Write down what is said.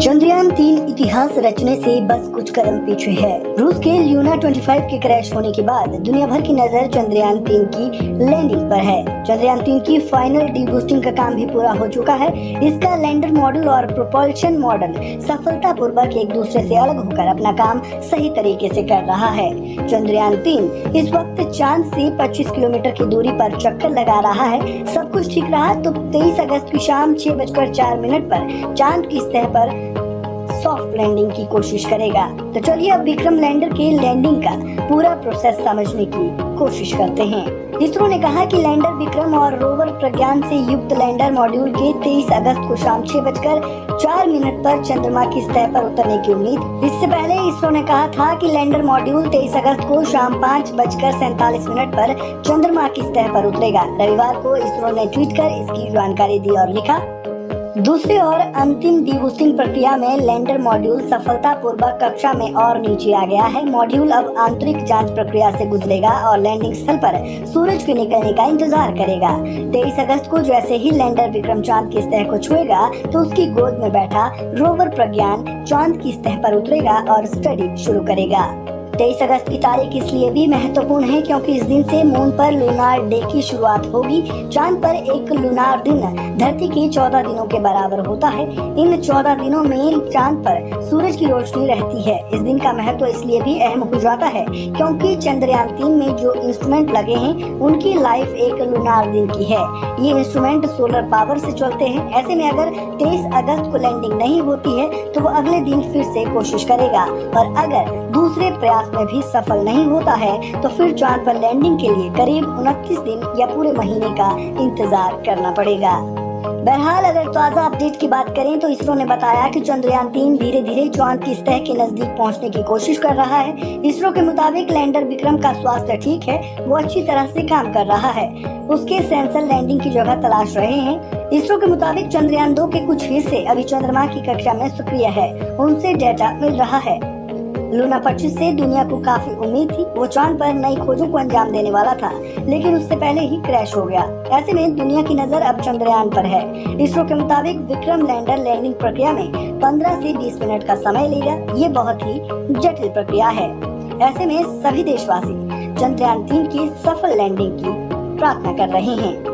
चंद्रयान-3 इतिहास रचने से बस कुछ कदम पीछे है। रूस के ल्यूना 25 के क्रैश होने के बाद दुनिया भर की नजर चंद्रयान-3 की लैंडिंग पर है। चंद्रयान-3 की फाइनल डीबूस्टिंग का काम भी पूरा हो चुका है। इसका लैंडर मॉडल और प्रोपल्शन मॉडल सफलतापूर्वक एक दूसरे से अलग होकर अपना काम सही तरीके से कर रहा है। चंद्रयान-3 इस वक्त चांद से 25 किलोमीटर की दूरी पर चक्कर लगा रहा है। सब कुछ ठीक रहा तो 23 अगस्त की शाम 6:04 पर चांद की सतह पर सॉफ्ट लैंडिंग की कोशिश करेगा। तो चलिए अब विक्रम लैंडर के लैंडिंग का पूरा प्रोसेस समझने की कोशिश करते हैं। इसरो ने कहा कि लैंडर विक्रम और रोवर प्रज्ञान से युक्त लैंडर मॉड्यूल के 23 अगस्त को शाम 6:04 पर चंद्रमा की सतह पर उतरने की उम्मीद। इससे पहले इसरो ने कहा था कि लैंडर मॉड्यूल 23 अगस्त को शाम 5:47 पर चंद्रमा की सतह पर उतरेगा। रविवार को इसरो ने ट्वीट कर इसकी जानकारी दी और लिखा, दूसरी और अंतिम डीबूस्टिंग प्रक्रिया में लैंडर मॉड्यूल सफलतापूर्वक कक्षा में और नीचे आ गया है। मॉड्यूल अब आंतरिक जांच प्रक्रिया से गुजरेगा और लैंडिंग स्थल पर सूरज के निकलने का इंतजार करेगा। 23 अगस्त को जैसे ही लैंडर विक्रम चांद की सतह को छुएगा तो उसकी गोद में बैठा रोवर प्रज्ञान चांद की सतह पर उतरेगा और स्टडी शुरू करेगा। 23 अगस्त की तारीख इसलिए भी महत्वपूर्ण है क्योंकि इस दिन से मून पर लूनार डे की शुरुआत होगी। चांद पर एक लूनार दिन धरती के 14 दिनों के बराबर होता है। इन 14 दिनों में चांद पर सूरज की रोशनी रहती है। इस दिन का महत्व इसलिए भी अहम हो जाता है क्योंकि चंद्रयान-3 में जो इंस्ट्रूमेंट लगे हैं उनकी लाइफ एक लूनार दिन की है। ये इंस्ट्रूमेंट सोलर पावर से चलते हैं। ऐसे में अगर 23 अगस्त को लैंडिंग नहीं होती है तो वो अगले दिन फिर से कोशिश करेगा और अगर दूसरे प्रयास में भी सफल नहीं होता है तो फिर चांद पर लैंडिंग के लिए करीब 29 दिन या पूरे महीने का इंतजार करना पड़ेगा। बहरहाल अगर ताज़ा अपडेट की बात करें तो इसरो ने बताया कि चंद्रयान-3 धीरे धीरे चांद की सतह के नजदीक पहुंचने की कोशिश कर रहा है। इसरो के मुताबिक लैंडर विक्रम का स्वास्थ्य ठीक है, वो अच्छी तरह से काम कर रहा है। उसके सेंसर लैंडिंग की जगह तलाश रहे हैं। इसरो के मुताबिक चंद्रयान-2 के कुछ हिस्से अभी चंद्रमा की कक्षा में सक्रिय है, उनसे डेटा मिल रहा है। लूना 25 से दुनिया को काफी उम्मीद थी। वो चांद पर नई खोजों को अंजाम देने वाला था, लेकिन उससे पहले ही क्रैश हो गया। ऐसे में दुनिया की नजर अब चंद्रयान पर है। इसरो के मुताबिक विक्रम लैंडर लैंडिंग प्रक्रिया में 15 से 20 मिनट का समय लेगा। ये बहुत ही जटिल प्रक्रिया है। ऐसे में सभी देशवासी चंद्रयान-3 की सफल लैंडिंग की प्रार्थना कर रहे हैं।